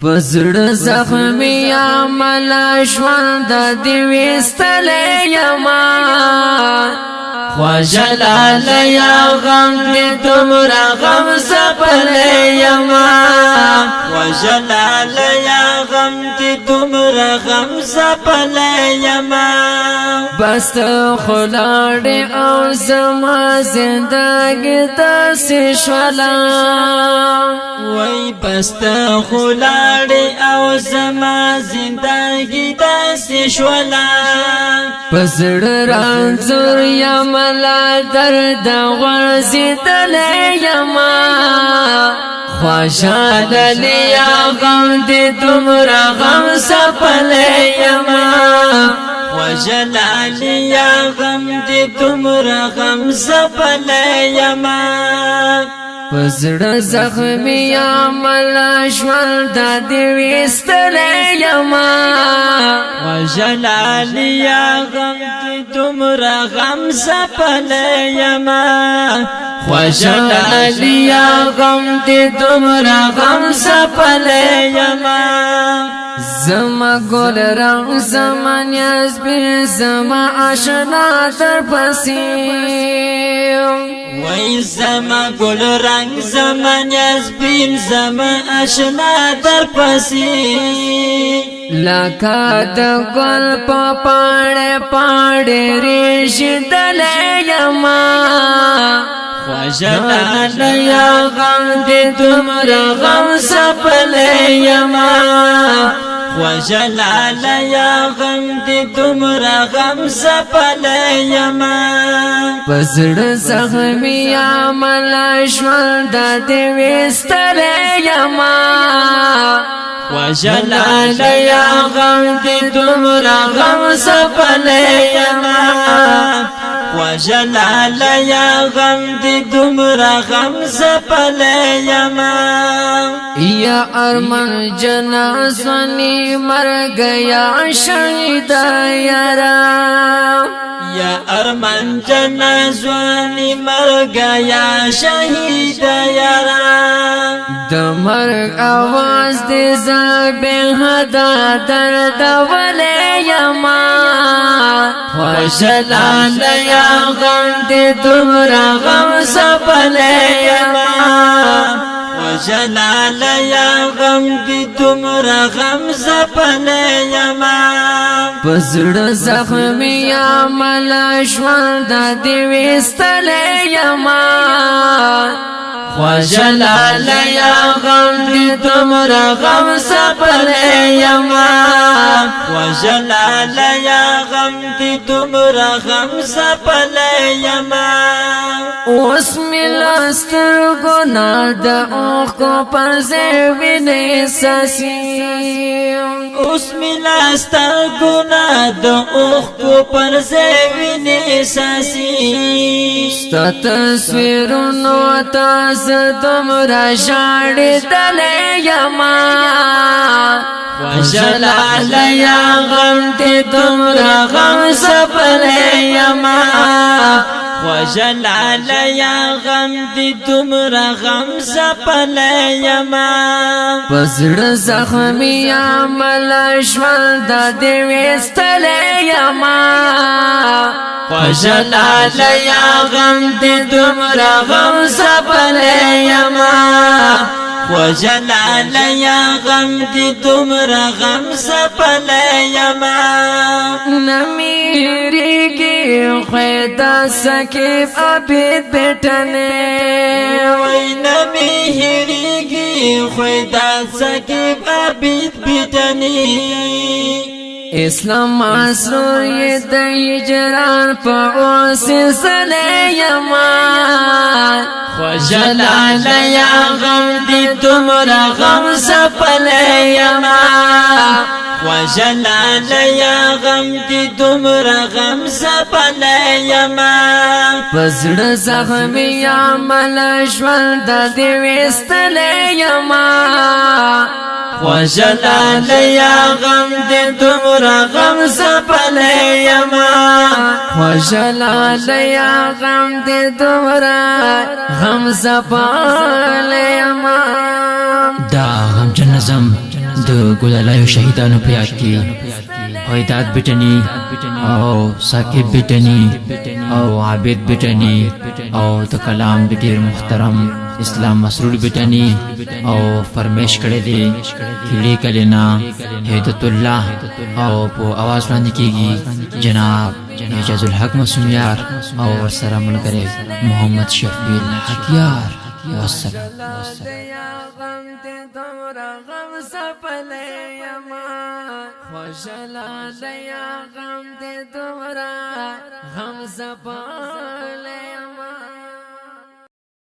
پزړه زخمی عمل ژوند د وستلې یما خوشلال یا غم دې تمرا غم سپلې یما خوشلال یا غم دې تمرا غم سپلې یما بس خلاړې او زما زندګي د شولا وای بس خلاړې او زما زندګي د شولا پزړ رانځور یملا درد ورزیدلې یما خوشال یا غم دې تمرا غم سپلې یما خوشال یا غم دې تمرا غم سپلې یما پزړه زخمی عمل ژوند د وستلې یما وجلال یا غم دې تمرا غم سپلې یما وجلال یا غم دې تمرا غم سپلې یما زما ګل رنگ زما نیاز به زما آشنا در پسې وای زما ګل رنگ زما نیاز به زما آشنا در پسې لکه د ګل په پاڼې پاڼې ریشتلې یما خوشال یا غم دې تمرا غم سپلې یما خوشلال یا غم دې تمرا غم سپلې یما پزړه زخمی عمل ژوند د وستلې یما خوشلال یا غم دې تمرا غم سپلې یما وجلال یا غم دې تمرا غم سپلې یما یا ارمن جنا سنی مر گیا شهید یارا یا ارمن جنا سنی مر گیا شهید یارا د مرګ आवाज دې زبې هدا درد ولې یما خوشلال یا غم دې تمرا غم سپلې یما خوشلال یا غم دې تمرا غم سپلې یما پزړه زخمی عمل ژوند د وستلې یما خوشلال یا غم دې تمرا غم سپلې یما خوشلال یا غم دې تمرا غم سپلې یما اوس ملا سترګو نه د اوښکو پر ځای وینې ساسي اوس ملا سترګو نه د اوښکو پر ځای وینې ساسي ستا تصویرونو ته زه دومره ژاړېدلی یما خوشلال یا غم دې تمرا غم سپلې یما خوشلال یا غم دې تمرا غم سپلې یما پزړه زخمی عمل ژوند د وستلې یما خوشلال یا غم دې تمرا غم سپلې یما خوشلال یا غم دې تمرا غم سپلې یما نمیریږي خدا سکیف عبید بیٹنے وای نمیریږي خدا سکیف عبید بیٹنے اسلام مسرور یہ د هجران په سلسله یما خوشلال یا غم دې تمرا غم سپلې یما خوشلال یا غم دې تمرا غم سپلې یما پزړه زخمی عمل ژوند د وستلې یما خوشلال یا غم دې تمرا غم سپلې یما خوشلال یا غم دې تمرا غم سپلې یما دا غم جنزم د ګلالایو شهیدانو په یاد کې وحیدات بټنی او ثاقب بټنی او عابد بټنی او د کلام د ډیر محترم اسلام مسرور بټنی او فرمیش کړی دی کلی کلینا هدایت الله او په आवाज باندې کېږي جناب اعجاز الحق مسمیار او سره ملګری محمد شفیع الحقیار والسلام غم سپلے یما خوشلا لیا غم دے دومرا غم سپلے